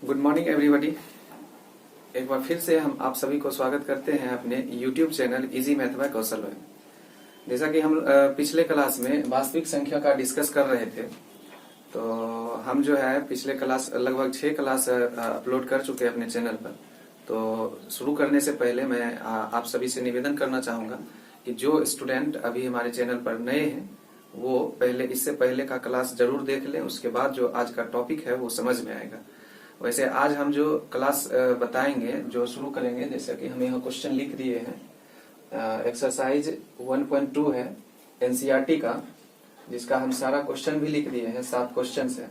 Good morning everybody. एक बार फिर से हम आप सभी को स्वागत करते हैं अपने YouTube channel easy math by Kaushal भाई। जैसा कि हम पिछले क्लास में वास्तविक संख्या का डिस्कस कर रहे थे, तो हम जो है पिछले क्लास लगभग 6 क्लास अपलोड कर चुके हैं अपने चैनल पर। तो शुरू करने से पहले मैं आप सभी से निवेदन करना चाहूंगा कि जो स्टूडेंट अभी हमारे चैनल पर नए हैं वो इससे पहले का क्लास जरूर देख लें, उसके बाद जो आज का टॉपिक है वो समझ में आएगा। वैसे आज हम जो क्लास बताएंगे, जो शुरू करेंगे, जैसे कि हम यहाँ क्वेश्चन लिख दिए हैं। एक्सरसाइज 1.2 है एनसीईआरटी का, जिसका हम सारा क्वेश्चन भी लिख दिए हैं, 7 क्वेश्चन है।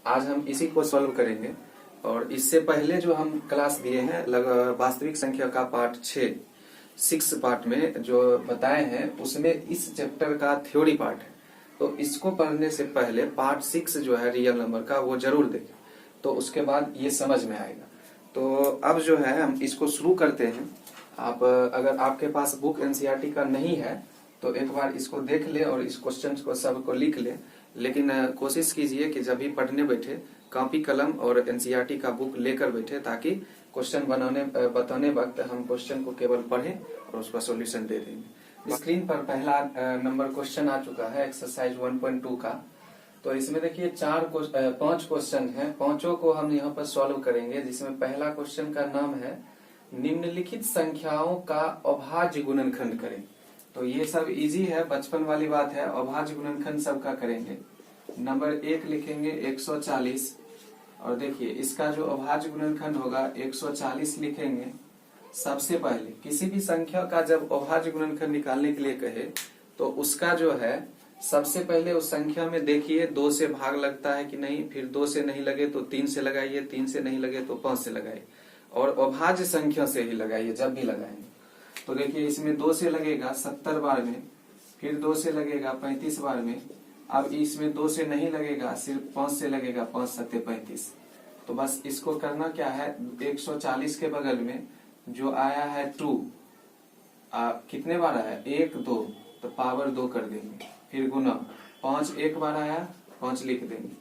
आज हम इसी को सॉल्व करेंगे। और इससे पहले जो हम क्लास दिए हैं वास्तविक संख्या का पार्ट 6 पार्ट में जो बताए हैं, उसमें इस चैप्टर का थ्योरी पार्ट है। तो इसको पढ़ने से पहले पार्ट 6 जो है रियल नंबर का, वो जरूर देखें, तो उसके बाद ये समझ में आएगा। तो अब जो है हम इसको शुरू करते हैं। आप अगर आपके पास बुक एनसीईआरटी का नहीं है तो एक बार इसको देख ले और इस क्वेश्चन को सबको लिख ले। लेकिन कोशिश कीजिए कि जब भी पढ़ने बैठे कॉपी कलम और एनसीईआरटी का बुक लेकर बैठे, ताकि क्वेश्चन बताने वक्त हम क्वेश्चन को केवल पढ़ें और उसका सॉल्यूशन दे देंगे। स्क्रीन पर पहला नंबर क्वेश्चन आ चुका है एक्सरसाइज 1.2 का। तो इसमें देखिए 5 क्वेश्चन हैं, पांचों को हम यहाँ पर सॉल्व करेंगे। जिसमें पहला क्वेश्चन का नाम है निम्नलिखित संख्याओं का अभाज्य गुणनखंड करें। तो ये सब इजी है, बचपन वाली बात है। अभाज्य गुणनखंड सबका करेंगे। नंबर 1 लिखेंगे 140, और देखिए इसका जो अभाज्य गुणनखंड होगा 140 लिखेंगे। सबसे पहले किसी भी संख्या का जब अभाज्य गुणनखंड निकालने के लिए कहे तो उसका जो है सबसे पहले उस संख्या में देखिए 2 से भाग लगता है कि नहीं, फिर 2 से नहीं लगे तो 3 से लगाइए, 3 से नहीं लगे तो 5 से लगाइए, और अभाज्य संख्या से ही लगाइए जब भी लगाएंगे। तो देखिए इसमें 2 से लगेगा 70 बार में, फिर 2 से लगेगा 35 बार में। अब इसमें 2 से नहीं लगेगा, सिर्फ 5 से लगेगा, 5 सत्ते 35। तो बस इसको करना क्या है, 140 के बगल में जो आया है 2, कितने बार आया 1 2, तो पावर 2 कर देंगे। फिर गुना 5 एक बार आया, 5 लिख देंगे,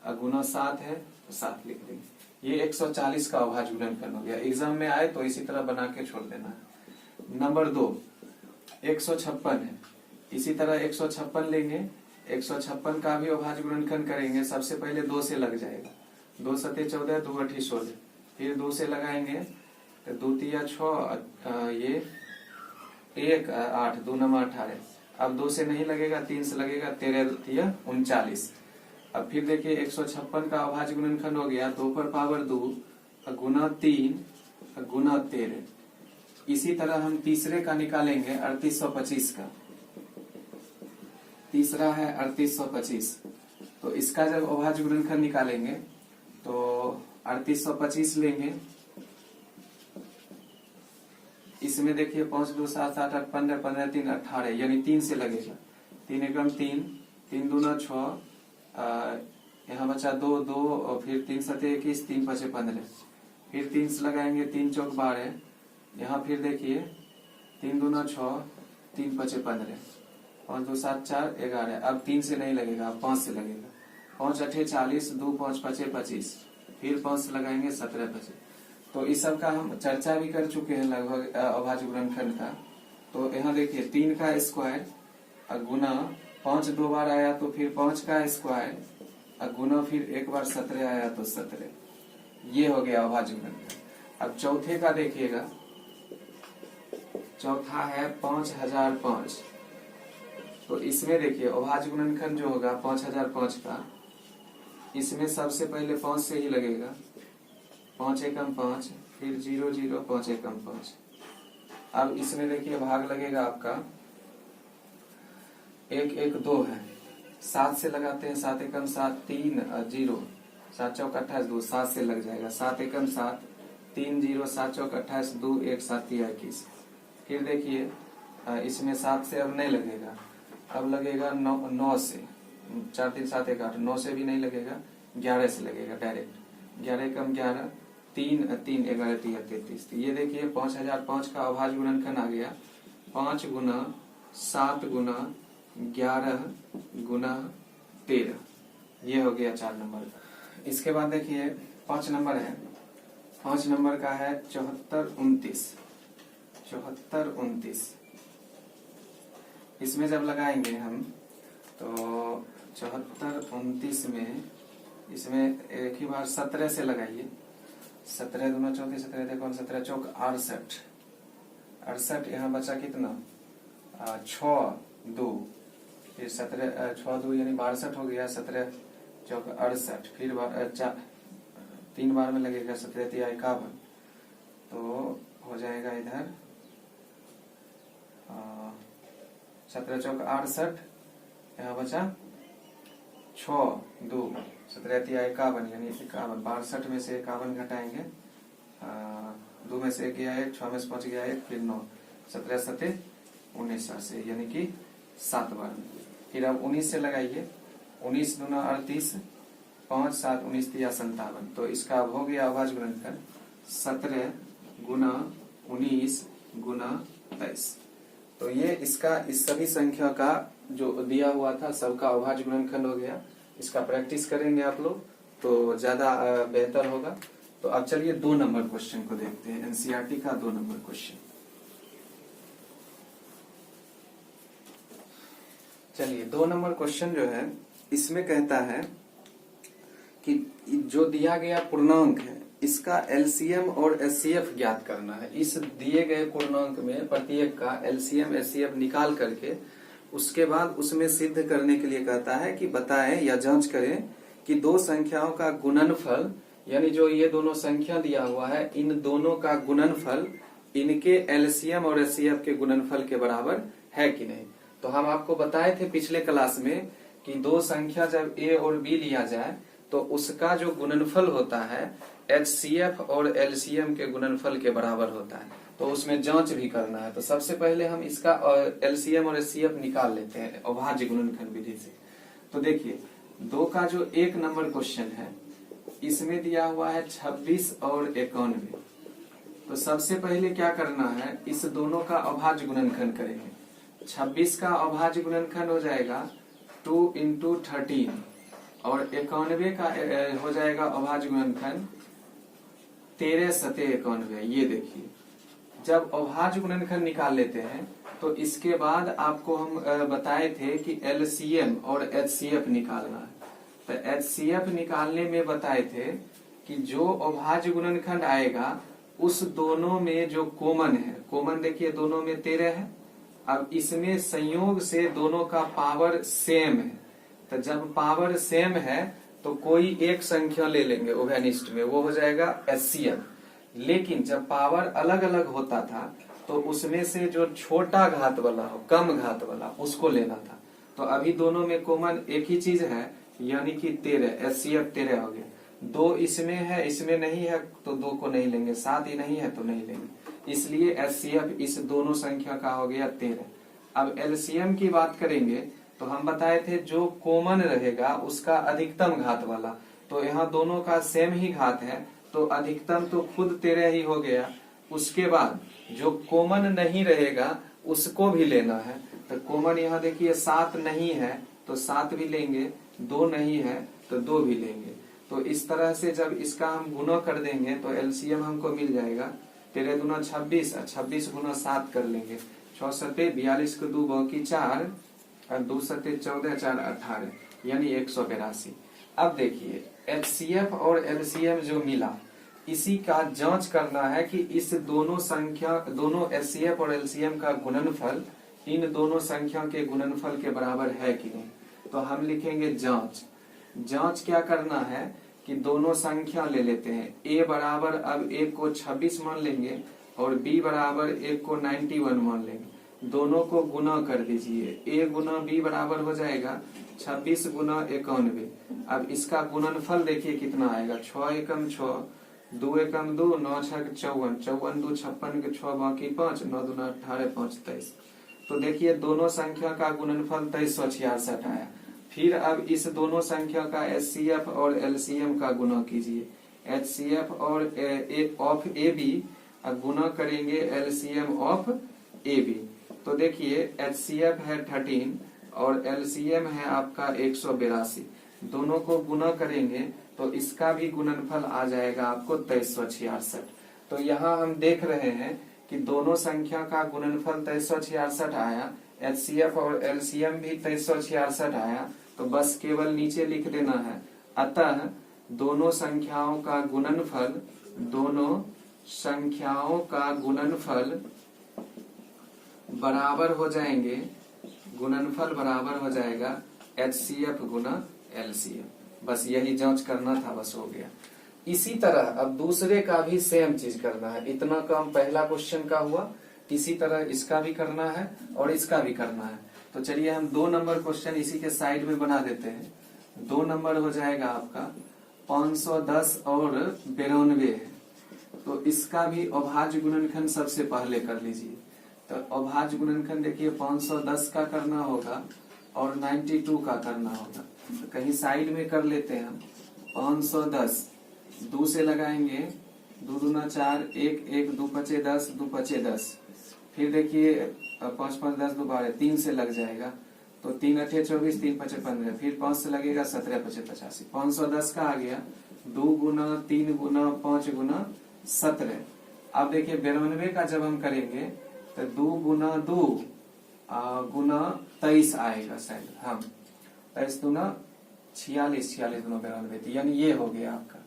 और गुना 7 है तो 7 लिख देंगे। ये 140 का अभाज्य गुणनखंड हो गया। एग्जाम में आए तो इसी तरह बना के छोड़ देना है। नंबर 2 156 है, इसी तरह 156 लेंगे। 156 का भी अभाज्य गुणनखंड करेंगे। सबसे पहले 2 से लग जाएगा, 2 सत्ते 14, 2 अठी 16, फिर 2 से लगाएंगे तो 2 तिया 6, ये 1 8, 2 नंबर 18। अब 2 से नहीं लगेगा, 3 से लगेगा, 13 तिया 39। अब फिर देखिए 156 का अभाज्य गुणनखंड हो गया 2 पर पावर 2 गुना 3 गुना 13। इसी तरह हम तीसरे का निकालेंगे 3825 का। तीसरा है 3825। तो इसका जब अभाज्य गुणनखंड निकालेंगे तो 3825 लेंगे। इसमें देखिए 5 2 7 8 8 15 15 3 18, यानी 3 से लगेगा। 3 एकम 3, 3 दूना 6, यहाँ बचा 2 2, और फिर 3 सत्ते 21, 3 पचे 15, फिर 3 से लगाएंगे, 3 चौक 12। यहाँ फिर देखिए 3 दूना 6, 3 पचे 15, 5 2 7 4 11। अब 3 से नहीं लगेगा, 5 से लगेगा। 5 अठे 40, 2 5 पचे 25, फिर 5 से लगाएंगे 17 पचे। तो इस सब का हम चर्चा भी कर चुके हैं लगभग अभाज्य गुणनखंड का। तो यहाँ देखिए 3 का स्क्वायर गुना 5 2 बार आया तो फिर 5 का स्क्वायर गुना फिर एक बार 17 आया तो 17। ये हो गया अभाज्य गुणनखंड। अब चौथे का देखिएगा, चौथा है 5005। तो इसमें देखिए अभाज्य गुणनखंड जो होगा 5005 का, इसमें सबसे पहले 5 से ही लगेगा। 5 एकम 5, फिर 0 0, 5 एकम 5। अब इसमें देखिए भाग लगेगा आपका 1 1 2 है, 7 से लगाते हैं। 7 एकम 7, 3 0, 7 चौक 28 2, 7 से लग जाएगा। 7 एकम 7, 3 0, 7 चौक 28 2, 1 7 21। फिर देखिए इसमें 7 से अब नहीं लगेगा, अब लगेगा 9 से। 4 3 7 1 8, 9 से भी नहीं लगेगा, 11 से लगेगा डायरेक्ट। 11 एकम 11, 3 3 11 3 33। ये देखिए 5005 का अभाज्य गुणनखंड आ गया 5 गुना 7 गुना 11 गुना 13। ये हो गया 4 नंबर। इसके बाद देखिए 5 नंबर है, 5 नंबर का है 74 29। इसमें जब लगाएंगे हम तो 74 29 में इसमें एक ही बार 17 से लगाइए। 17 दूना 34, 17 देखो 17 चौक 68, 68 यहाँ बचा कितना 6 2, फिर 17 6 2 यानी 62 हो गया। 17 चौक 68, फिर 3 बार में लगेगा 17 तिया 51, तो हो जाएगा इधर 17 चौक 68, यहाँ बचा 6 2, 17 तिया 51 यानी 51। 62 में से 51 घटाएंगे, 2 में से 1 गया 1, 6 में से 5 गया 1, फिर 9, 17 7 19 से यानी कि 7 बार में। फिर अब 19 से लगाइए, 19 दूना 38, 5 7 19 तिया 57। तो इसका अब हो गया अभाज्य गुणनखंड 17 गुना 19 गुना 23। तो ये इसका इस सभी संख्या का जो दिया हुआ था सबका अभाज्य गुणनखंड हो गया। इसका प्रैक्टिस करेंगे आप लोग तो ज्यादा बेहतर होगा। तो अब चलिए 2 नंबर क्वेश्चन को देखते हैं, एनसीईआरटी का 2 नंबर क्वेश्चन। चलिए 2 नंबर क्वेश्चन जो है इसमें कहता है कि जो दिया गया पूर्णांक है इसका एलसीएम और एचसीएफ ज्ञात करना है। इस दिए गए पूर्णांक में प्रत्येक का एलसीएम एचसीएफ निकाल करके उसके बाद उसमें सिद्ध करने के लिए कहता है कि बताएं या जांच करें कि 2 संख्याओं का गुणनफल, यानी जो ये दोनों संख्या दिया हुआ है इन दोनों का गुणनफल इनके एलसीएम और एचसीएफ के गुणनफल के बराबर है कि नहीं। तो हम आपको बताए थे पिछले क्लास में कि 2 संख्या जब ए और बी लिया जाए तो उसका जो गुणनफल होता है एचसीएफ और एलसीएम के गुणनफल के बराबर होता है। तो उसमें जांच भी करना है। तो सबसे पहले हम इसका एलसीएम और एचसीएफ निकाल लेते हैं अभाज्य गुणनखंड विधि से। तो देखिए 2 का जो 1 नंबर क्वेश्चन है इसमें दिया हुआ है 26 और 91। तो सबसे पहले क्या करना है, इस दोनों का अभाज्य गुणनखंड करेंगे। 26 का अभाज्य गुणनखंड हो जाएगा 2 × 13 और 91 का हो जाएगा अभाज्य गुणनखंड 13 7 91। ये देखिए जब अभाज्य गुणनखंड निकाल लेते हैं तो इसके बाद आपको हम बताए थे कि एलसीएम और एचसीएफ निकालना है। तो एचसीएफ निकालने में बताए थे कि जो अभाज्य गुणनखंड आएगा उस दोनों में जो कॉमन है, कॉमन देखिए दोनों में 13 है। अब इसमें संयोग से दोनों का पावर सेम है। तो जब पावर सेम है तो कोई एक संख्या ले लेंगे उभयनिष्ठ में, वो हो जाएगा एचसीएफ। लेकिन जब पावर अलग अलग होता था तो उसमें से जो छोटा घात वाला हो, कम घात वाला, उसको लेना था। तो अभी दोनों में कॉमन एक ही चीज है यानी कि 13, एचसीएफ 13 हो गया। 2 इसमें है, इसमें नहीं है तो 2 को नहीं लेंगे, 7 ही नहीं है तो नहीं लेंगे। इसलिए एचसीएफ इस दोनों संख्या का हो गया 13। अब एलसीएम की बात करेंगे तो हम बताए थे जो कॉमन रहेगा उसका अधिकतम घात वाला। तो यहाँ दोनों का सेम ही घात है तो अधिकतम तो खुद 13 ही हो गया। उसके बाद जो कॉमन नहीं रहेगा उसको भी लेना है। तो कॉमन यहाँ देखिए 7 नहीं है तो 7 भी लेंगे, 2 नहीं है तो 2 भी लेंगे। तो इस तरह से जब इसका हम गुणा कर देंगे तो एलसीएम हमको मिल जाएगा 13 दूना 26 और 26 गुना 7 कर लेंगे। 6 7 42 को 2 बाकी 4 और 2 7 14 4 18 यानी 182। अब देखिए एचसीएफ और एलसीएम जो मिला इसी का जांच करना है कि इस दोनों संख्या, दोनों एचसीएफ और एलसीएम का गुणनफल इन दोनों संख्या के गुणनफल के बराबर है कि नहीं। तो हम लिखेंगे जांच। जांच क्या करना है कि दोनों संख्या ले लेते हैं। ए बराबर अब 1 को 26 मान लेंगे और बी बराबर 1 को 91 मान लेंगे। दोनों को गुना कर दीजिए। ए गुना बी बराबर हो जाएगा 26 गुना 91। अब इसका गुणनफल देखिए कितना आएगा, 6 एकम 6, 2 एकम 2, 9 6 54, 54 2 56 के 6 बाकी 5, 9 दूना 18 5 23। तो देखिए दोनों संख्या का गुणनफल 2366 आया। फिर अब इस दोनों संख्या का एचसीएफ और एलसीएम का गुना कीजिए। एचसीएफ और ऑफ ए बी गुना करेंगे एलसीएम ऑफ ए बी। तो देखिए एचसीएफ है 13 और एलसीएम है आपका 182। दोनों को गुना करेंगे तो इसका भी गुणनफल आ जाएगा आपको 2366। तो यहाँ हम देख रहे हैं कि दोनों संख्या का गुणनफल 2366 आया, एचसीएफ और एलसीएम भी 2366 आया। तो बस केवल नीचे लिख देना है, अतः दोनों संख्याओं का गुणनफल बराबर हो जाएंगे, गुणनफल बराबर हो जाएगा एचसीएफ गुना एलसीएम। बस यही जांच करना था, बस हो गया। इसी तरह अब दूसरे का भी सेम चीज करना है। इतना काम पहला क्वेश्चन का हुआ, इसी तरह इसका भी करना है और इसका भी करना है। तो चलिए हम 2 नंबर क्वेश्चन इसी के साइड में बना देते हैं। 2 नंबर हो जाएगा आपका 510 और 92 है। तो इसका भी अभाज्य गुणनखंड सबसे पहले कर लीजिए। तो अभाज्य गुणनखंड देखिए 510 का करना होगा और 92 का करना होगा। तो कहीं साइड में कर लेते हैं हम। 510 2 से लगाएंगे, 2 दूना 4, 1 1 2 पचे 10, 2 पचे 10। फिर देखिए 5 5 10 2 12, 3 से लग जाएगा। तो 3 8 24, 3 5 15, फिर 5 से लगेगा 17 5 85। 510 का आ गया 2 गुना 3 गुना 5 गुना 17। अब देखिए 92 का जब हम करेंगे तो 2 गुना 2 गुना 23 आएगा शायद। हाँ 23 दूना 46, 46 गुना 92, यानी ये हो गया आपका।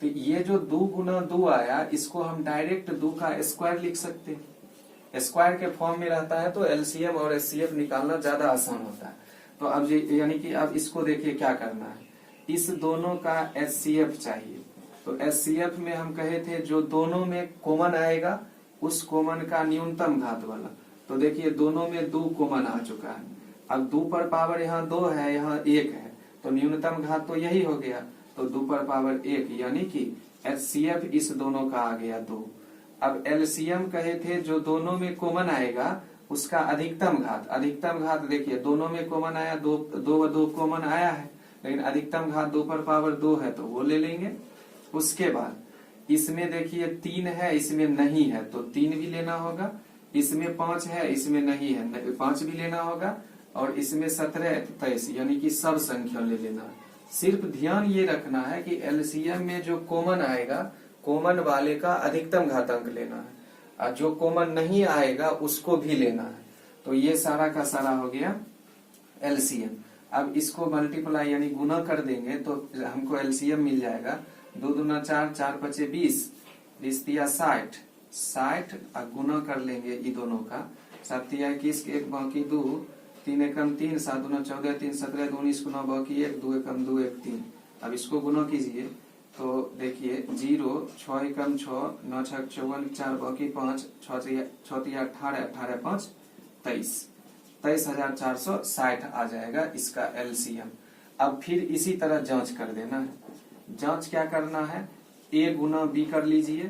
तो ये जो 2 गुना 2 आया, इसको हम डायरेक्ट 2 का स्क्वायर लिख सकते हैं। स्क्वायर के फॉर्म में रहता है तो एलसीएम और एचसीएफ निकालना ज्यादा आसान होता है। तो अब यानी कि अब इसको देखिए क्या करना है, इस दोनों का एचसीएफ चाहिए। तो एचसीएफ में हम कहे थे जो दोनों में कॉमन आएगा उस कॉमन का न्यूनतम घात वाला। तो देखिए दोनों में 2 कॉमन आ चुका है। अब 2 पर पावर यहाँ 2 है, यहाँ 1 है, तो न्यूनतम घात तो यही हो गया। तो 2 पर पावर 1, यानी कि एचसीएफ इस दोनों का आ गया 2। अब एलसीएम कहे थे जो दोनों में कॉमन आएगा उसका अधिकतम घात। अधिकतम घात देखिए दोनों में कॉमन आया, 2 कॉमन आया है, लेकिन अधिकतम घात 2 पर पावर 2 है तो वो ले लेंगे। उसके बाद इसमें देखिए 3 है, इसमें नहीं है तो 3 भी लेना होगा। इसमें 5 है, इसमें नहीं है, 5 भी लेना होगा। और इसमें 17 23, यानी कि सब संख्या ले लेना है। सिर्फ ध्यान ये रखना है कि एलसीएम में जो कॉमन आएगा, कॉमन वाले का अधिकतम घातांक लेना है, और जो कॉमन नहीं आएगा उसको भी लेना है। तो ये सारा का सारा हो गया एलसीएम। अब इसको मल्टीप्लाई यानी गुना कर देंगे तो हमको एलसीएम मिल जाएगा। 2 दूना 4, 4 पचे 20, 20 तिया 60, 60 और गुना कर लेंगे ये दोनों का। 7 तिया 21, 1 बाकी 2, 3 एकम 3, 7 दूना 14, 3 17, 19 गुना बाकी 1, 2 एकम 2, 1 3। अब इसको गुना कीजिए तो देखिए 0, 6 एकम 6, 9 6 54, 4 बाकी 5, 6 तिया 18, 18 5 23, 23,460 आ जाएगा इसका एलसीएम। अब फिर इसी तरह जांच कर देना है। जांच क्या करना है, a गुना b कर लीजिए।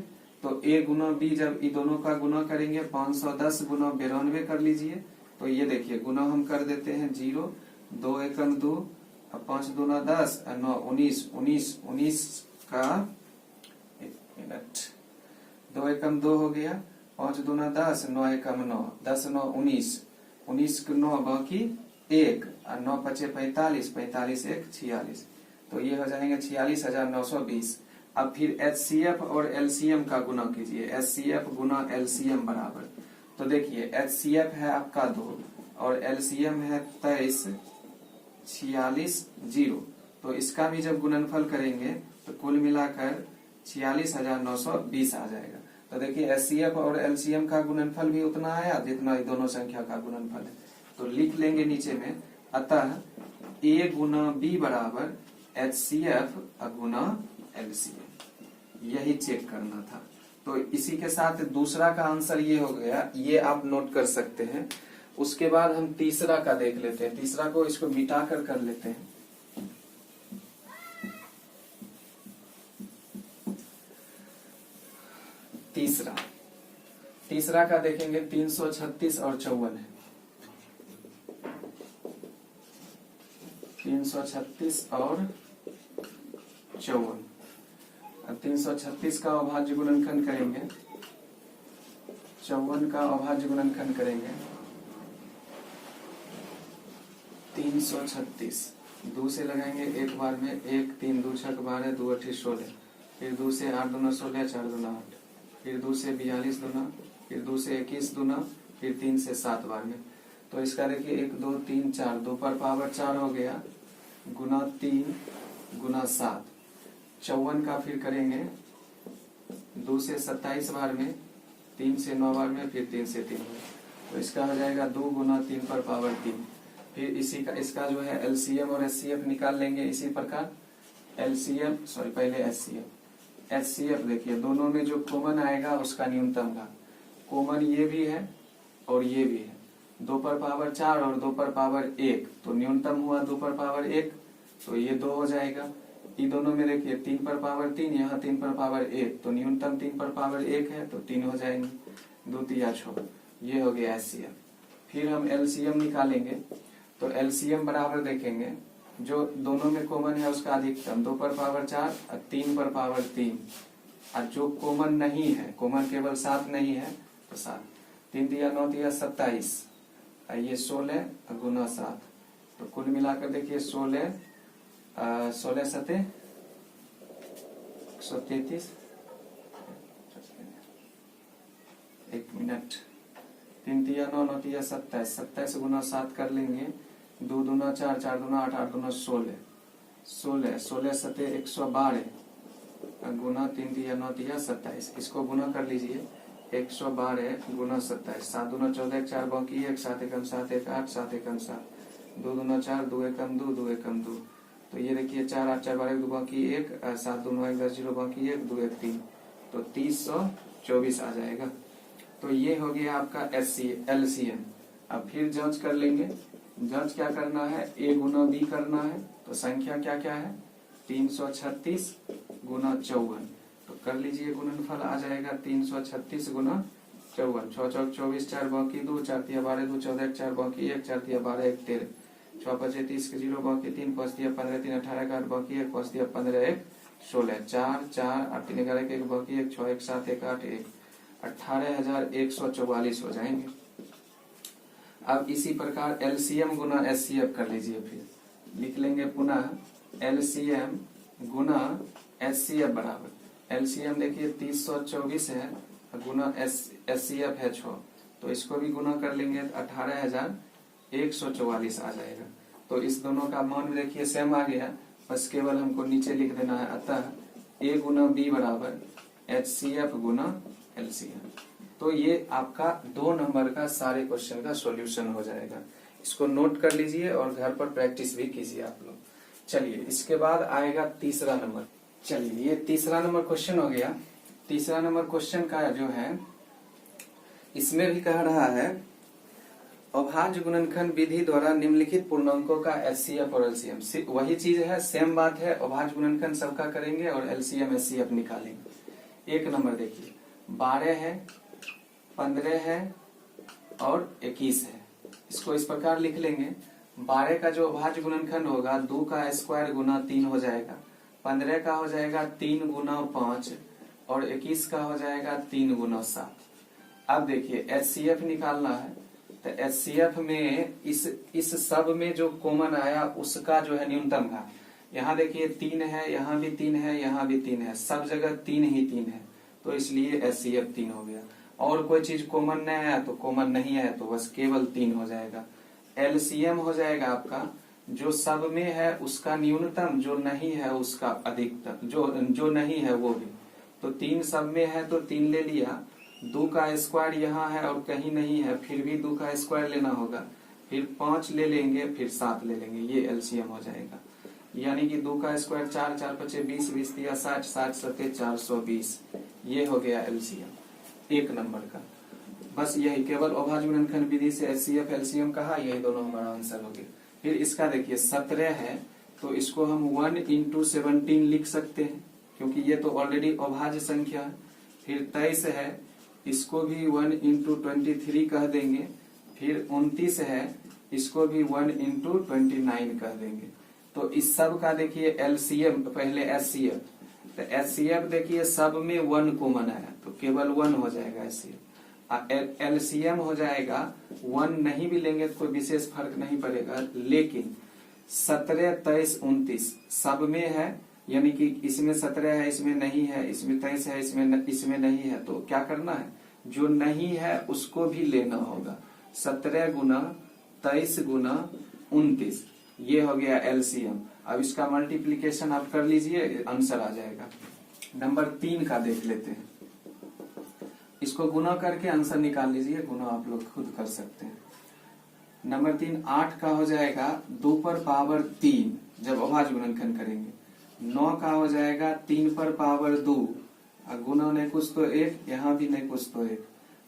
तो a गुना b जब इन दोनों का गुना करेंगे 510 गुना 92 कर लीजिए। तो ये देखिए गुना हम कर देते हैं 0, 2 एकम 2, 5 दूना 10, 9 19, 19 19 का 1 मिनट, 2 एकम 2 हो गया, 5 दूना 10, 9 एकम 9, 10 9 19, 19 के 9 बाकी 1, और 9 पचे 45, 45 1 46। तो ये हो जाएंगे 46,920। अब फिर एचसीएफ और एलसीएम का गुना कीजिए। एचसीएफ गुना एलसीएम बराबर, तो देखिए एचसीएफ है आपका 2 और एलसीएम है 23 46 0। तो इसका भी जब गुणनफल करेंगे तो कुल मिलाकर 46,920 आ जाएगा। तो देखिए एचसीएफ और एलसीएम का गुणनफल भी उतना आया जितना दोनों संख्या का गुणनफल है। तो लिख लेंगे नीचे में, अतः a गुना b बराबर एचसीएफ गुना एलसीएम। यही चेक करना था। तो इसी के साथ दूसरा का आंसर ये हो गया, ये आप नोट कर सकते हैं। उसके बाद हम तीसरा का देख लेते हैं। तीसरा को इसको मिटा कर लेते हैं। तीसरा का देखेंगे 336 और 54 है। 336 और 54। 336 का अभाज्य गुणनखंड करेंगे, 54 का अभाज्य गुणनखंड करेंगे। 336 2 से लगाएंगे एक बार में, 1 3 2 6 12 2 8 16, फिर 2 से 8 दूना 16 4 दूना 8, फिर 2 से 42 दूना, फिर 2 से 21 दूना, फिर 3 से 7 बार में। तो इसका देखिए 1 2 3 4, 2 पर पावर 4 हो गया, गुना 3 गुना 7, 54 का फिर करेंगे 2 से 27 बार में, 3 से 9 बार में, फिर 3 से 3 बार। तो इसका हो जाएगा 2 गुना 3 पर पावर 3। फिर इसी का इसका जो है एलसीएम और एचसीएफ निकाल लेंगे इसी प्रकार। एलसीएम सॉरी पहले एचसीएफ। एचसीएफ देखिए दोनों में जो कॉमन आएगा उसका न्यूनतम का, कॉमन ये भी है और ये भी है, 2 पर पावर 4 और 2 पर पावर 1, तो न्यूनतम हुआ 2 पर पावर 1, तो ये 2 हो जाएगा। ये दोनों में देखिए 3 पर पावर 3, यहाँ 3 पर पावर 1, तो न्यूनतम 3 पर पावर 1 है, तो 3 हो जाएंगे, 2 3 6, ये हो गया एचसीएफ। फिर हम एलसीएम निकालेंगे, तो एलसीएम बराबर देखेंगे जो दोनों में कॉमन है उसका अधिकतम, 2 पर पावर 4 और 3 पर पावर 3, और जो कॉमन नहीं है, कॉमन केवल 7 नहीं है, तो 7, 3 दिया 9 दिया 27, ये 16 गुना 7, तो कुल मिलाकर देखिए 16 16 सते 133, 1 मिनट, 3 दिया 9 9 दिया 27, 27 गुना 7 कर लेंगे, 2 दूना 4 4 दूना 8 8 दूना 16, 16 16 सते 112 गुना 3 दिया 9 दिया 27, इसको गुना कर लीजिए, 112 गुना 27, 7 दूना 14 4 बाकी 1 7 एकम 7 1 8 7 एकम 7, 2 दूना 4 2 एकम 2 2 एकम 2, तो ये देखिए 4 8 4 12 2 बाकी 1 7 दूना 1 10 0 बाकी 1 2 1 3, तो 3024 आ जाएगा। तो ये हो गया आपका एलसीएम। अब फिर जांच कर लेंगे, जांच क्या करना है, a गुना b करना है, तो संख्या क्या क्या है 336 गुना 54, तो कर लीजिए गुणनफल आ जाएगा 336 गुना 54, 6 चौक 24 4 बाकी 2 4 तिया 12 2 14 4 बाकी 1 4 तिया 12 1 13, 6 5 30 के 0 बाकी 3 5 तिया 15 3 18 का 8 बाकी 1 5 तिया 15 1 16, 4 4 8 3 11 1 बाकी 1 6 1 7 1 8 1, 18,144 हो जाएंगे। अब इसी प्रकार एलसीएम गुना एचसीएफ कर लीजिए, फिर लिख लेंगे पुनः एलसीएम गुना एचसीएफ बराबर, एलसीएम देखिए 324 है गुना एचसीएफ है 6, तो इसको भी गुना कर लेंगे 18,144 आ जाएगा। तो इस दोनों का मान देखिए सेम आ गया, बस केवल हमको नीचे लिख देना है, अतः ए गुना बी बराबर एचसीएफ गुना एलसीएम। तो ये आपका 2 नंबर का सारे क्वेश्चन का सॉल्यूशन हो जाएगा। इसको नोट कर लीजिए और घर पर प्रैक्टिस भी कीजिए आप लोग। चलिए इसके बाद आएगा तीसरा नंबर। चलिए ये तीसरा नंबर क्वेश्चन हो गया। तीसरा नंबर क्वेश्चन का जो है इसमें भी कह रहा है अभाज्य गुणनखंड विधि द्वारा निम्नलिखित पूर्णांकों का एचसीएफ और एलसीएम, वही चीज है, सेम बात है, अभाज्य गुणनखंड सबका करेंगे और एलसीएम एचसीएफ निकालेंगे। एक नंबर देखिए 12 है, 15 है और 21 है। इसको इस प्रकार लिख लेंगे, 12 का जो अभाज्य गुणनखंड होगा 2 का स्क्वायर गुना 3 हो जाएगा, 15 का हो जाएगा 3 गुना 5 और 21 का हो जाएगा 3 गुना 7। अब देखिए एचसीएफ निकालना है, तो एचसीएफ में इस सब में जो कॉमन आया उसका जो है न्यूनतम का, यहाँ देखिए 3 है, यहाँ भी 3 है, यहाँ भी 3 है, सब जगह 3 ही 3 है, तो इसलिए एचसीएफ 3 हो गया। और कोई चीज कॉमन नहीं आया तो कॉमन नहीं है, तो बस केवल 3 हो जाएगा। एलसीएम हो जाएगा आपका जो सब में है उसका न्यूनतम, जो नहीं है उसका अधिकतम, जो नहीं है वो भी। तो 3 सब में है तो 3 ले लिया, 2 का स्क्वायर यहाँ है और कहीं नहीं है, फिर भी 2 का स्क्वायर लेना होगा, फिर 5 ले लेंगे, फिर 7 ले लेंगे, ये एलसीएम हो जाएगा। यानी कि 2 का स्क्वायर 4 4 5 20 20 दिया 60 60 सते 420, ये हो गया एलसीएम एक नंबर का। बस यही केवल अभाज्य गुणनखंड विधि से एचसीएफ एलसीएम कहा, यही दोनों हमारा आंसर हो गया। फिर इसका देखिए 17 है तो इसको हम 1 × 17 लिख सकते हैं क्योंकि ये तो ऑलरेडी अभाज्य संख्या है। फिर 23 है, इसको भी 1 × 23 कह देंगे। फिर 29 है, इसको भी 1 × 29 कह देंगे। तो इस सब का देखिए एलसीएम पहले एचसीएफ, तो एचसीएफ देखिए सब में 1 कॉमन आया तो केवल 1 हो जाएगा एचसीएफ। एलसीएम हो जाएगा 1 नहीं भी लेंगे तो कोई विशेष फर्क नहीं पड़ेगा, लेकिन 17, 23, 29 सब में है, यानी कि इसमें 17 है, इसमें नहीं है, इसमें 23 है, इसमें नहीं है। तो क्या करना है, जो नहीं है उसको भी लेना होगा। 17 गुना 23 गुना 29, ये हो गया एलसीएम। अब इसका मल्टीप्लीकेशन आप कर लीजिए, आंसर आ जाएगा। नंबर 3 का देख लेते हैं, इसको गुना करके आंसर निकाल लीजिए, गुना आप लोग खुद कर सकते हैं। नंबर 3 8 का हो जाएगा 2 पर पावर 3 जब अभाज्य गुणनखंड करेंगे। 9 का हो जाएगा 3 पर पावर 2, गुना नहीं कुछ तो 1, यहाँ भी नहीं कुछ तो 1।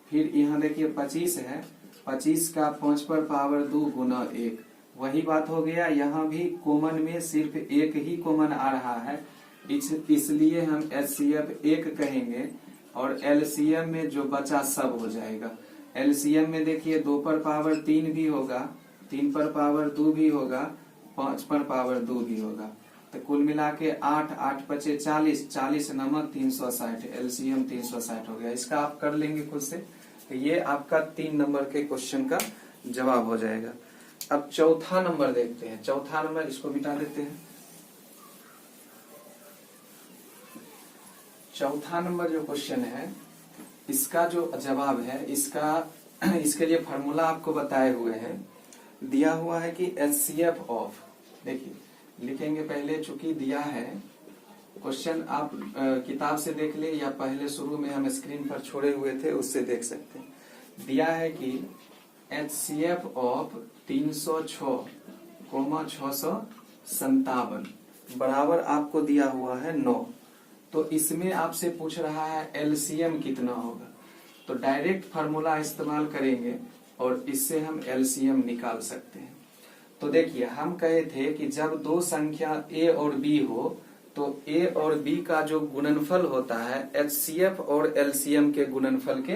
फिर यहाँ देखिए 25 है, 25 का 5 पर पावर 2 गुना 1, वही बात हो गया। यहाँ भी कॉमन में सिर्फ एक ही कॉमन आ रहा है, इसलिए हम एचसीएफ 1 कहेंगे और एलसीएम में जो बचा सब हो जाएगा। एलसीएम में देखिए 2 पर पावर 3 भी होगा, 3 पर पावर 2 भी होगा, 5 पर पावर 2 भी होगा। तो कुल मिला के 8, 8 पचे 40, 40 नमक 360, एलसीएम 360 हो गया। इसका आप कर लेंगे खुद से। तो ये आपका 3 नंबर के क्वेश्चन का जवाब हो जाएगा। अब चौथा नंबर देखते हैं। चौथा नंबर इसको मिटा देते हैं। चौथा नंबर जो क्वेश्चन है, इसका जो जवाब है, इसके लिए फार्मूला आपको बताए हुए हैं। दिया हुआ है कि एचसीएफ ऑफ, देखिए लिखेंगे पहले, चूंकि दिया है क्वेश्चन, आप किताब से देख ले या पहले शुरू में हम स्क्रीन पर छोड़े हुए थे उससे देख सकते हैं। दिया है कि एचसीएफ ऑफ 306, 657 बराबर आपको दिया हुआ है 9। तो इसमें आपसे पूछ रहा है एलसीएम कितना होगा, तो डायरेक्ट फार्मूला इस्तेमाल करेंगे और इससे हम एलसीएम निकाल सकते हैं। तो देखिए हम कहे थे कि जब दो संख्या ए और बी हो तो ए और बी का जो गुणनफल होता है एचसीएफ और एलसीएम के गुणनफल के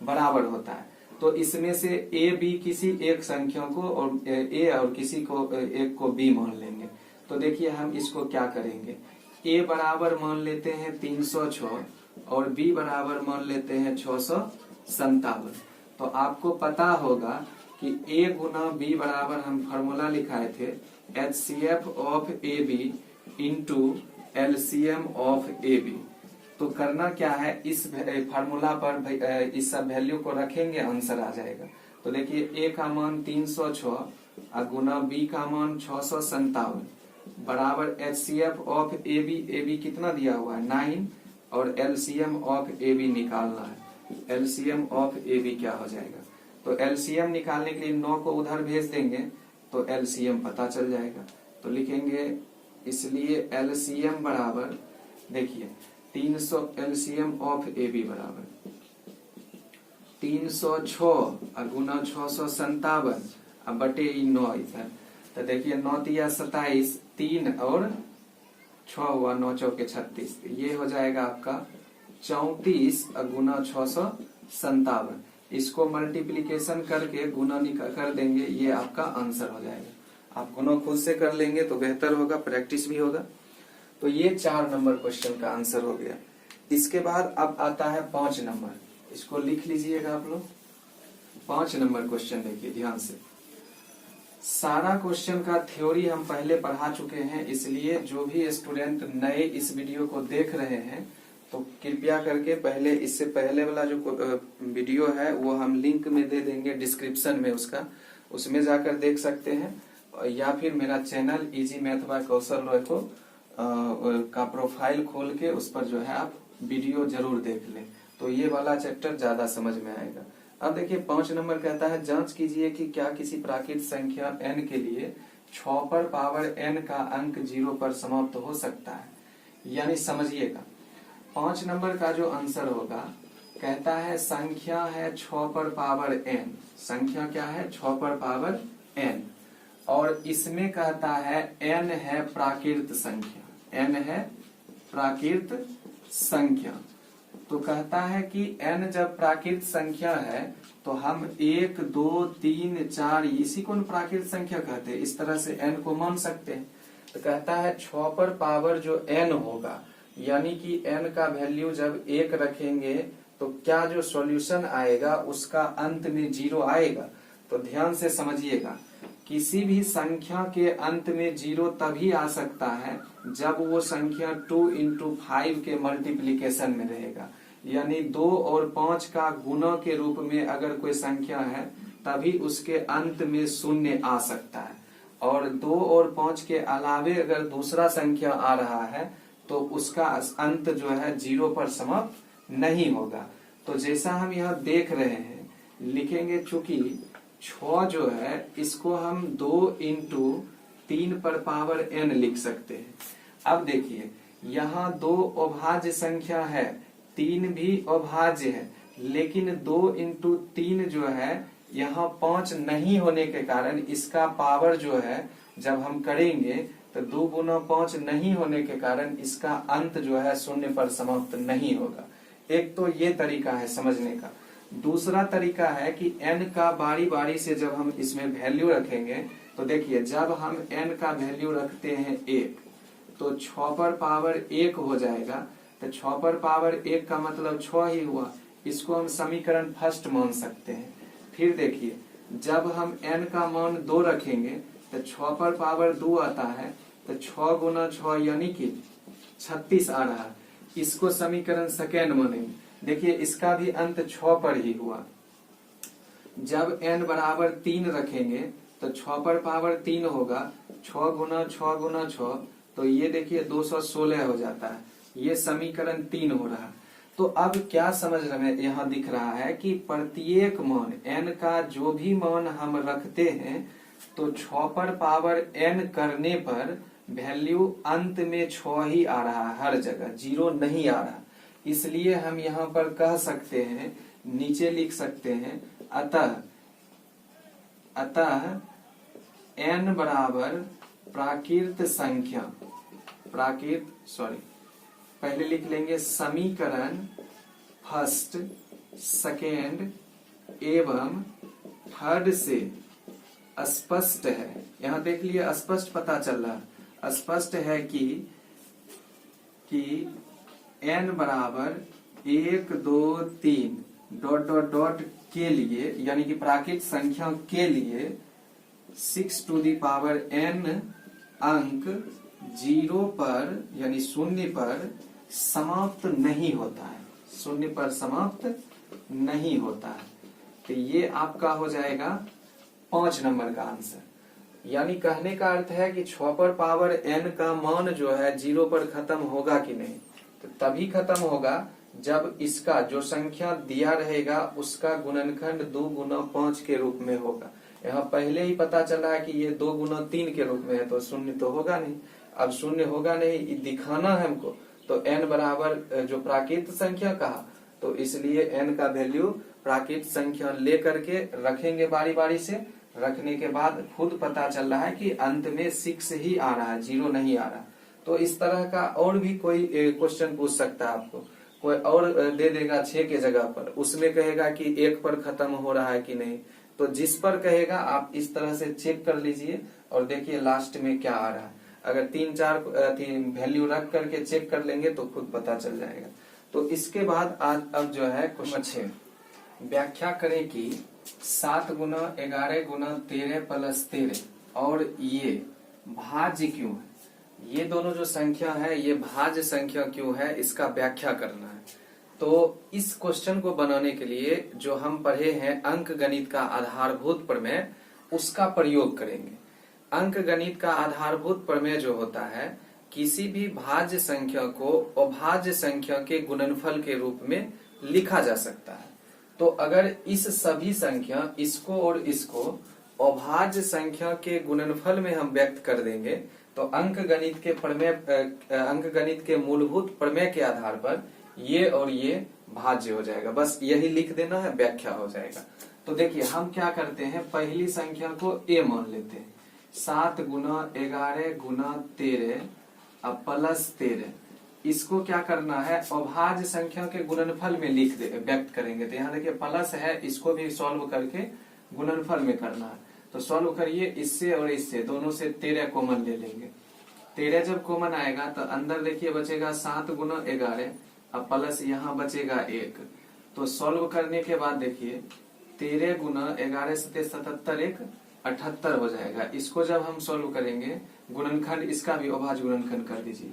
बराबर होता है। तो इसमें से ए बी किसी एक संख्या को और ए और किसी को एक को बी मान लेंगे। तो देखिए हम इसको क्या करेंगे, ए बराबर मान लेते हैं 306 और बी बराबर मान लेते हैं 657। तो आपको पता होगा कि ए गुना बी बराबर हम फार्मूला लिखाए थे HCF of A B into LCM of A B. तो करना क्या है, इस फार्मूला पर इस सब वैल्यू को रखेंगे, आंसर आ जाएगा। तो देखिए ए का मान 306 और गुना बी का मान 657 बराबर एचसीएफ ऑफ ए बी कितना दिया हुआ है 9 और एलसीएम ऑफ ए बी निकालना है। एलसीएम ऑफ ए बी क्या हो जाएगा, तो एलसीएम निकालने के लिए 9 को उधर भेज देंगे तो एलसीएम पता चल जाएगा। तो लिखेंगे इसलिए एलसीएम बराबर, देखिए 300 एलसीएम ऑफ ए बी बराबर 306 गुना 657 बटे 9 इधर। तो देखिए 9 तिया 27, 3 और 6 हुआ 9 चौके 36, ये हो जाएगा आपका 34 गुना 657। इसको मल्टीप्लीकेशन करके गुना कर देंगे, ये आपका आंसर हो जाएगा। आप गुना खुद से कर लेंगे तो बेहतर होगा, प्रैक्टिस भी होगा। तो ये 4 नंबर क्वेश्चन का आंसर हो गया। इसके बाद अब आता है 5 नंबर, इसको लिख लीजिएगा आप लोग। 5 नंबर क्वेश्चन देखिए ध्यान से। सारा क्वेश्चन का थ्योरी हम पहले पढ़ा चुके हैं, इसलिए जो भी स्टूडेंट नए इस वीडियो को देख रहे हैं तो कृपया करके पहले, इससे पहले वाला जो वीडियो है वो हम लिंक में दे देंगे डिस्क्रिप्शन में, उसमें जाकर देख सकते हैं, या फिर मेरा चैनल इजी मैथ बाय कौशल रॉय को का प्रोफाइल खोल के उस पर जो है आप वीडियो जरूर देख लें, तो ये वाला चैप्टर ज्यादा समझ में आएगा। अब देखिए 5 नंबर कहता है जांच कीजिए कि क्या किसी प्राकृत संख्या n के लिए 6 पर पावर n का अंक 0 पर समाप्त हो सकता है। यानी समझिएगा 5 नंबर का जो आंसर होगा, कहता है संख्या है 6 पर पावर n, संख्या क्या है 6 पर पावर n, और इसमें कहता है n है प्राकृत संख्या, n है प्राकृत संख्या। तो कहता है कि n जब प्राकृत संख्या है तो हम 1, 2, 3, 4 इसी को प्राकृत संख्या कहते हैं, इस तरह से n को मान सकते हैं। तो कहता है 6 पर पावर जो n होगा, यानी कि n का वैल्यू जब 1 रखेंगे तो क्या जो सॉल्यूशन आएगा उसका अंत में 0 आएगा। तो ध्यान से समझिएगा, किसी भी संख्या के अंत में 0 तभी आ सकता है जब वो संख्या 2 इंटू 5 के मल्टीप्लीकेशन में रहेगा। यानी 2 और 5 का गुणा के रूप में अगर कोई संख्या है तभी उसके अंत में 0 आ सकता है। और 2 और 5 के अलावे अगर दूसरा संख्या आ रहा है तो उसका अंत जो है 0 पर समाप्त नहीं होगा। तो जैसा हम यहाँ देख रहे हैं, लिखेंगे चूंकि 6 जो है इसको हम 2 इंटू 3 पर पावर n लिख सकते हैं। अब देखिए यहाँ 2 अभाज्य संख्या है, 3 भी अभाज्य है, लेकिन 2 इंटू 3 जो है यहाँ 5 नहीं होने के कारण इसका पावर जो है जब हम करेंगे तो 2 गुना 5 नहीं होने के कारण इसका अंत जो है 0 पर समाप्त नहीं होगा। एक तो ये तरीका है समझने का। दूसरा तरीका है कि n का बारी बारी से जब हम इसमें वैल्यू रखेंगे तो देखिए जब हम n का वैल्यू रखते हैं 1 तो 6 पर पावर 1 हो जाएगा। तो 6 पर पावर 1 का मतलब 6 ही हुआ। इसको हम समीकरण फर्स्ट मान सकते हैं। फिर देखिए जब हम n का मान 2 रखेंगे तो 6 पर पावर 2 आता है, तो 6 गुना 6 यानी कि 36 आ रहा है। इसको समीकरण सेकेंड मानेंगे। देखिए इसका भी अंत 6 पर ही हुआ। जब n बराबर 3 रखेंगे तो 6 पर पावर 3 होगा, 6 गुना 6 गुना 6 तो ये देखिए 216 हो जाता है। ये समीकरण 3 हो रहा है। तो अब क्या समझ रहे हैं, यहाँ दिख रहा है कि प्रत्येक मान n का जो भी मान हम रखते हैं तो 6 पर पावर n करने पर वैल्यू अंत में 6 ही आ रहा है, हर जगह 0 नहीं आ रहा। इसलिए हम यहाँ पर कह सकते हैं, नीचे लिख सकते हैं, अतः n बराबर पहले लिख लेंगे समीकरण फर्स्ट, सेकेंड एवं थर्ड से स्पष्ट है। यहाँ देख लिए स्पष्ट पता चल रहा, स्पष्ट है कि n बराबर 1 2 3 डॉट डॉट डॉट के लिए यानी कि प्राकृत संख्या के लिए 6 टू दी पावर n अंक 0 पर यानी 0 पर समाप्त नहीं होता है, 0 पर समाप्त नहीं होता है। तो ये आपका हो जाएगा 5 नंबर का आंसर। यानी कहने का अर्थ है कि 6 पर पावर n का मान जो है 0 पर खत्म होगा कि नहीं, तो तभी खत्म होगा जब इसका जो संख्या दिया रहेगा उसका गुणनखंड 2 गुना 5 के रूप में होगा। यहाँ पहले ही पता चला है कि ये 2 गुना 3 के रूप में है, तो 0 तो होगा नहीं। अब 0 होगा नहीं, दिखाना है हमको, तो n बराबर जो प्राकृत संख्या कहा, तो इसलिए n का वैल्यू प्राकृत संख्या ले करके रखेंगे बारी बारी से। रखने के बाद खुद पता चल रहा है कि अंत में 6 ही आ रहा है, 0 नहीं आ रहा। तो इस तरह का और भी कोई क्वेश्चन पूछ सकता है आपको, कोई और दे देगा 6 के जगह पर, उसमें कहेगा कि 1 पर खत्म हो रहा है कि नहीं। तो जिस पर कहेगा आप इस तरह से चेक कर लीजिए और देखिए लास्ट में क्या आ रहा है। अगर 3-4 वैल्यू रख करके चेक कर लेंगे तो खुद पता चल जाएगा। तो इसके बाद आज अब जो है क्वेश्चन 6, व्याख्या करें कि 7 गुना 11 गुना 13 प्लस 13 और ये भाज्य क्यों है। ये दोनों जो संख्या है ये भाज्य संख्या क्यों है, इसका व्याख्या करना है। तो इस क्वेश्चन को बनाने के लिए जो हम पढ़े हैं अंक गणित का आधारभूत प्रमेय, उसका प्रयोग करेंगे। अंक गणित का आधारभूत प्रमेय जो होता है, किसी भी भाज्य संख्या को अभाज्य संख्या के गुणनफल के रूप में लिखा जा सकता है। तो अगर इस सभी संख्या इसको और इसको अभाज्य संख्या के गुणनफल में हम व्यक्त कर देंगे तो अंक गणित के मूलभूत प्रमेय के आधार पर ये और ये भाज्य हो जाएगा। बस यही लिख देना है, व्याख्या हो जाएगा। तो देखिए हम क्या करते हैं, पहली संख्या को a मान लेते हैं। 7 गुना 11 गुना 13 अब प्लस 13, इसको क्या करना है, अभाज्य संख्या के गुणनफल में व्यक्त करेंगे। तो यहाँ देखिए प्लस है, इसको भी सॉल्व करके गुणनफल में करना है। तो सॉल्व करिए, इससे और इससे दोनों से 13 कॉमन ले लेंगे। 13 जब कॉमन आएगा तो अंदर देखिए बचेगा 7 गुना 11 अब प्लस यहाँ बचेगा 1। तो सॉल्व करने के बाद देखिए 13 गुना 11 से 77 1 78 हो जाएगा। इसको जब हम सॉल्व करेंगे, गुणनखंड इसका भी अभाज्य गुणनखंड कर दीजिए।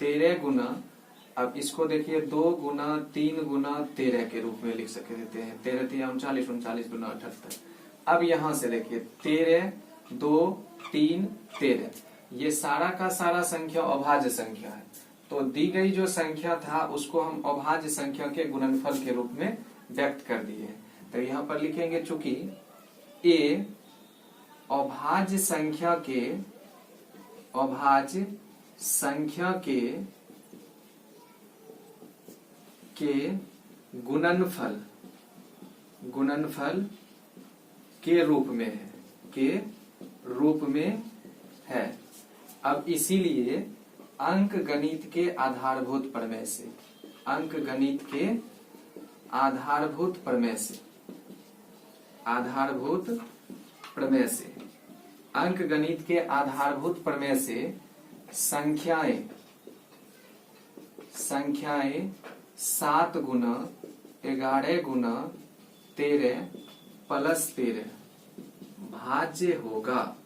13 गुना, अब इसको देखिए 2 गुना 3 गुना 13 के रूप में लिख सकते देते हैं। 13 3 39, 39 गुना 78। अब यहां से देखिए 13 2 3 13, ये सारा का सारा संख्या अभाज्य संख्या है। तो दी गई जो संख्या था उसको हम अभाज्य संख्या के गुणनफल के रूप में व्यक्त कर दिए। तो यहाँ पर लिखेंगे चूंकि ए अभाज्य संख्या के गुणनफल के रूप में है। अब इसीलिए अंक गणित के आधारभूत प्रमेय से अंक गणित के आधारभूत प्रमेय से संख्याएं 7 गुना 11 गुना 13 प्लस 13 भाज्य होगा।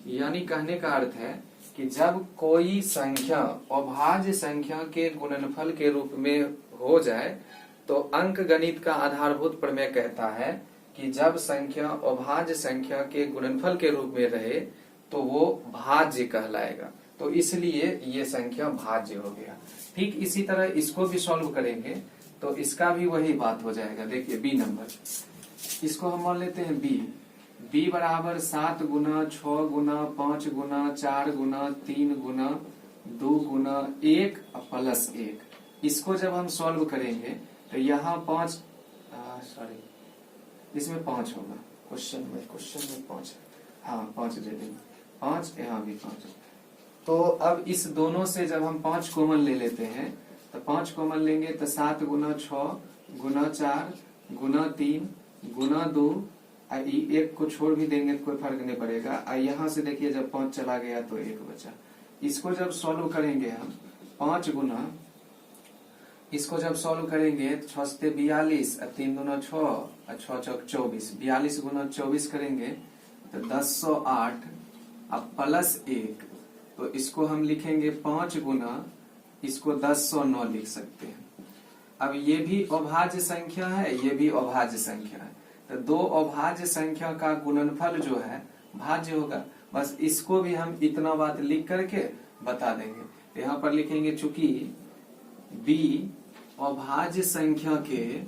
यानी कहने का अर्थ है कि जब कोई संख्या अभाज्य संख्या के गुणनफल के रूप में हो जाए तो अंक गणित का आधारभूत प्रमेय कहता है कि जब संख्या अभाज्य संख्या के गुणनफल के रूप में रहे तो वो भाज्य कहलाएगा। तो इसलिए ये संख्या भाज्य हो गया। ठीक इसी तरह इसको भी सॉल्व करेंगे तो इसका भी वही बात हो जाएगा। देखिए बी नंबर, इसको हम मान लेते हैं बी बराबर 7 गुना 6 गुना 5 गुना 4 गुना 3 गुना 2 गुना 1 प्लस 1। इसको जब हम सॉल्व करेंगे तो यहाँ 5 इसमें 5 होगा। क्वेश्चन में 5 हाँ 5 दे देंगे, 5 यहाँ भी 5। तो अब इस दोनों से जब हम 5 कॉमन ले लेते हैं तो 5 कॉमन लेंगे तो 7 गुना 6 गुना 4 गुना 3 गुना 2, एक को छोड़ भी देंगे तो कोई फर्क नहीं पड़ेगा। यहाँ से देखिए जब 5 चला गया तो 1 बचा। इसको जब सॉल्व करेंगे हम 5 गुना, इसको जब सॉल्व करेंगे 6 से 42, 3 गुना 6, 6 चौक 24, 42 गुना 24 करेंगे तो 1008 अब प्लस 1। तो इसको हम लिखेंगे 5 गुना, इसको 1009 लिख सकते हैं। अब ये भी अभाज्य संख्या है, ये भी अभाज्य संख्या है। तो दो अभाज्य संख्या का गुणनफल जो है भाज्य होगा। बस इसको भी हम इतना बात लिख करके बता देंगे। तो यहाँ पर लिखेंगे चूंकि b अभाज्य संख्या के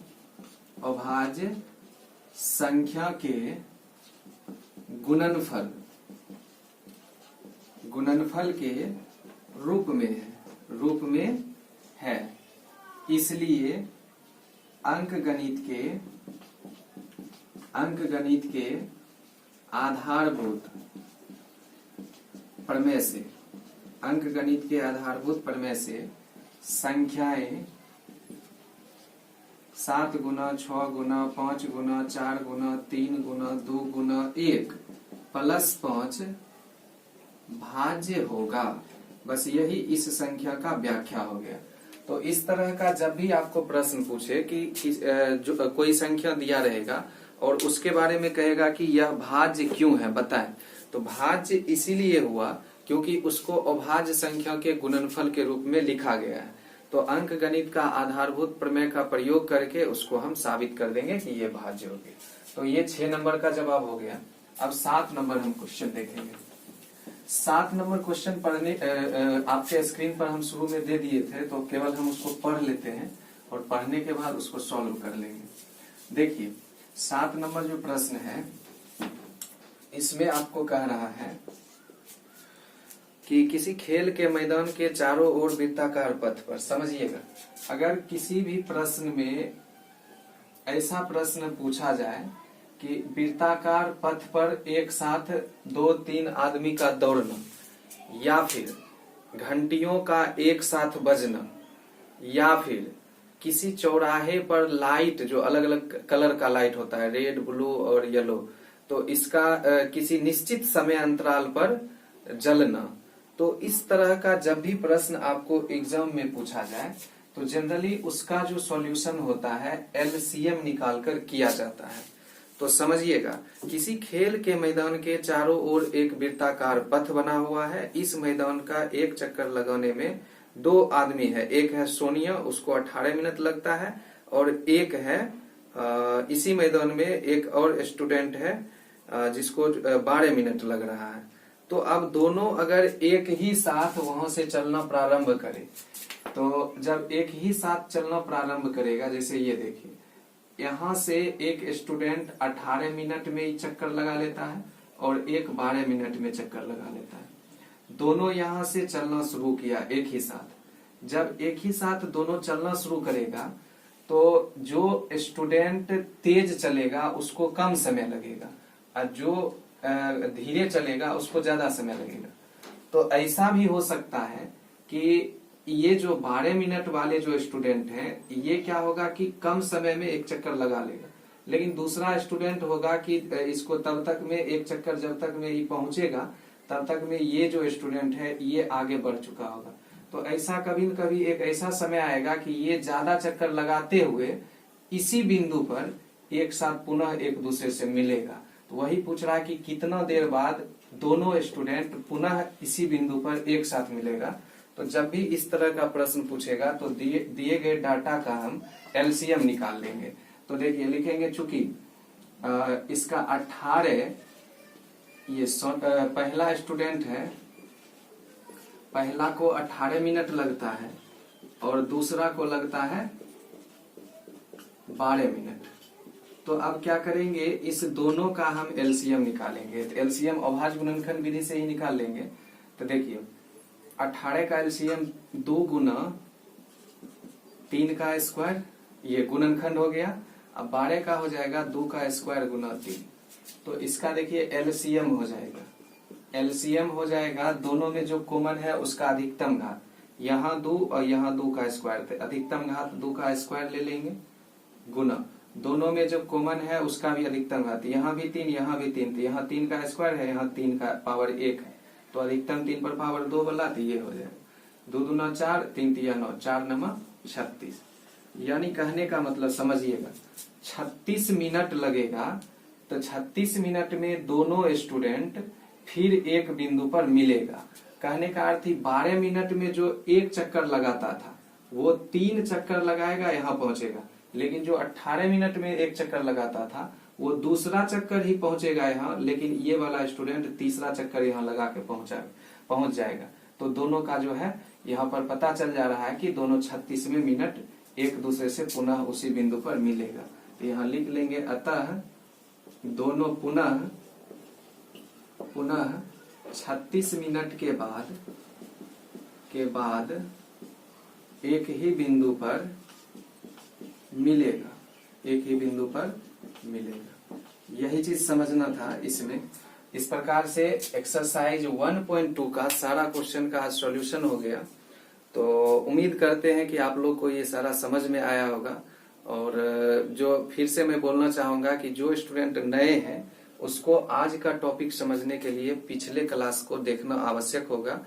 गुणनफल के रूप में है, इसलिए अंक गणित के आधारभूत प्रमेय से संख्याएं 7 गुना 6 गुना 5 गुना 4 गुना 3 गुना 2 गुना 1 प्लस 5 भाज्य होगा। बस यही इस संख्या का व्याख्या हो गया। तो इस तरह का जब भी आपको प्रश्न पूछे कि जो कोई संख्या दिया रहेगा और उसके बारे में कहेगा कि यह भाज्य क्यों है बताएं, तो भाज्य इसीलिए हुआ क्योंकि उसको अभाज्य संख्या के गुणनफल के रूप में लिखा गया है। तो अंक गणित का आधारभूत प्रमेय का प्रयोग करके उसको हम साबित कर देंगे कि ये भाज्य हो गया। तो ये 6 नंबर का जवाब हो गया। अब 7 नंबर हम क्वेश्चन देखेंगे। 7 नंबर क्वेश्चन पढ़ने आपके स्क्रीन पर हम शुरू में दे दिए थे, तो केवल हम उसको पढ़ लेते हैं और पढ़ने के बाद उसको सॉल्व कर लेंगे। देखिए 7 नंबर जो प्रश्न है इसमें आपको कह रहा है कि किसी खेल के मैदान के चारों ओर वृत्ताकार पथ पर, समझिएगा, अगर किसी भी प्रश्न में ऐसा प्रश्न पूछा जाए कि वृत्ताकार पथ पर एक साथ 2-3 आदमी का दौड़ना, या फिर घंटियों का एक साथ बजना, या फिर किसी चौराहे पर लाइट जो अलग अलग कलर का लाइट होता है, रेड ब्लू और येलो, तो इसका किसी निश्चित समय अंतराल पर जलना, तो इस तरह का जब भी प्रश्न आपको एग्जाम में पूछा जाए तो जनरली उसका जो सॉल्यूशन होता है एलसीएम निकालकर किया जाता है। तो तो समझिएगा, किसी खेल के मैदान के चारों ओर एक वृत्ताकार पथ बना हुआ है। इस मैदान का एक चक्कर लगाने में 2 आदमी है। एक है सोनिया, उसको 18 मिनट लगता है, और एक है इसी मैदान में एक और स्टूडेंट है जिसको 12 मिनट लग रहा है। तो अब दोनों अगर एक ही साथ वहां से चलना प्रारंभ करें, तो जब एक ही साथ चलना प्रारंभ करेगा, जैसे ये देखिए, यहाँ से एक स्टूडेंट 18 मिनट में ही चक्कर लगा लेता है और एक 12 मिनट में चक्कर लगा लेता है। दोनों यहाँ से चलना शुरू किया एक ही साथ। जब एक ही साथ दोनों चलना शुरू करेगा तो जो स्टूडेंट तेज चलेगा उसको कम समय लगेगा और जो धीरे चलेगा उसको ज्यादा समय लगेगा। तो ऐसा भी हो सकता है कि ये जो 12 मिनट वाले जो स्टूडेंट हैं, ये क्या होगा कि कम समय में एक चक्कर लगा लेगा, लेकिन दूसरा स्टूडेंट होगा कि इसको तब तक में एक चक्कर जब तक में ये पहुंचेगा तब तक में ये जो स्टूडेंट है ये आगे बढ़ चुका होगा। तो ऐसा कभी न कभी एक ऐसा समय आएगा कि ये ज्यादा चक्कर लगाते हुए इसी बिंदु पर एक साथ पुनः एक दूसरे से मिलेगा। तो वही पूछ रहा है कि कितना देर बाद दोनों स्टूडेंट पुनः इसी बिंदु पर एक साथ मिलेगा। तो जब भी इस तरह का प्रश्न पूछेगा तो दिए गए डाटा का हम एलसीएम निकाल लेंगे। तो देखिए लिखेंगे, चूंकि इसका 18 ये पहला स्टूडेंट है, पहला को 18 मिनट लगता है और दूसरा को लगता है 12 मिनट। तो अब क्या करेंगे, इस दोनों का हम एलसीएम निकालेंगे। तो एलसीएम अभाज्य गुणनखंड विधि से ही निकाल लेंगे। तो देखिए 18 का एलसीएम 2 गुना 3 का स्क्वायर, ये गुणनखंड हो गया। अब 12 का हो जाएगा 2 का स्क्वायर गुना 3। तो इसका देखिए एलसीएम हो जाएगा। एलसीएम हो जाएगा, दोनों में जो कॉमन है उसका अधिकतम घात, यहाँ 2 और यहाँ 2 का स्क्वायर, थे अधिकतम घात 2 का स्क्वायर ले लेंगे, गुना दोनों में जो कॉमन है उसका भी अधिकतम घात, यहाँ भी 3 यहाँ भी 3, तो यहाँ 3 का स्क्वायर है, यहाँ 3 का पावर 1 है, तो अधिकतम 3 पर पावर 2 वाला, तो ये हो जाएगा 2 दूना 4, 3 तिया 9, 4 नमा 36। यानी कहने का मतलब समझिएगा, 36 मिनट लगेगा। तो 36 मिनट में दोनों स्टूडेंट फिर एक बिंदु पर मिलेगा। कहने का अर्थ ही 12 मिनट में जो एक चक्कर लगाता था वो 3 चक्कर लगाएगा, यहाँ पहुंचेगा। लेकिन जो 18 मिनट में एक चक्कर लगाता था वो दूसरा चक्कर ही पहुंचेगा यहाँ, लेकिन ये वाला स्टूडेंट तीसरा चक्कर यहाँ लगा के पहुंच जाएगा। तो दोनों का जो है यहाँ पर पता चल जा रहा है कि दोनों 36वें मिनट एक दूसरे से पुनः उसी बिंदु पर मिलेगा। तो यहाँ लिख लेंगे, अतः दोनों पुनः 36 मिनट के बाद एक ही बिंदु पर मिलेगा, एक ही बिंदु पर मिलेगा। यही चीज समझना था इसमें। इस प्रकार से एक्सरसाइज 1.2 का सारा क्वेश्चन का सॉल्यूशन हो गया। तो उम्मीद करते हैं कि आप लोग को ये सारा समझ में आया होगा। और जो फिर से मैं बोलना चाहूंगा कि जो स्टूडेंट नए हैं उसको आज का टॉपिक समझने के लिए पिछले क्लास को देखना आवश्यक होगा,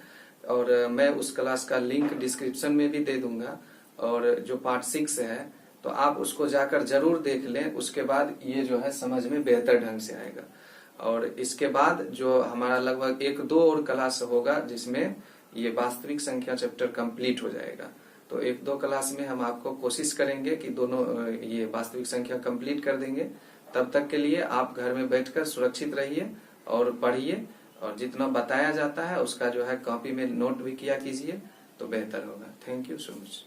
और मैं उस क्लास का लिंक डिस्क्रिप्शन में भी दे दूंगा। और जो पार्ट 6 है तो आप उसको जाकर जरूर देख लें, उसके बाद ये जो है समझ में बेहतर ढंग से आएगा। और इसके बाद जो हमारा लगभग 1-2 और क्लास होगा जिसमें ये वास्तविक संख्या चैप्टर कंप्लीट हो जाएगा। तो 1-2 क्लास में हम आपको कोशिश करेंगे कि दोनों ये वास्तविक संख्या कंप्लीट कर देंगे। तब तक के लिए आप घर में बैठकर सुरक्षित रहिए और पढ़िए, और जितना बताया जाता है उसका जो है कॉपी में नोट भी किया कीजिए तो बेहतर होगा। Thank you so much.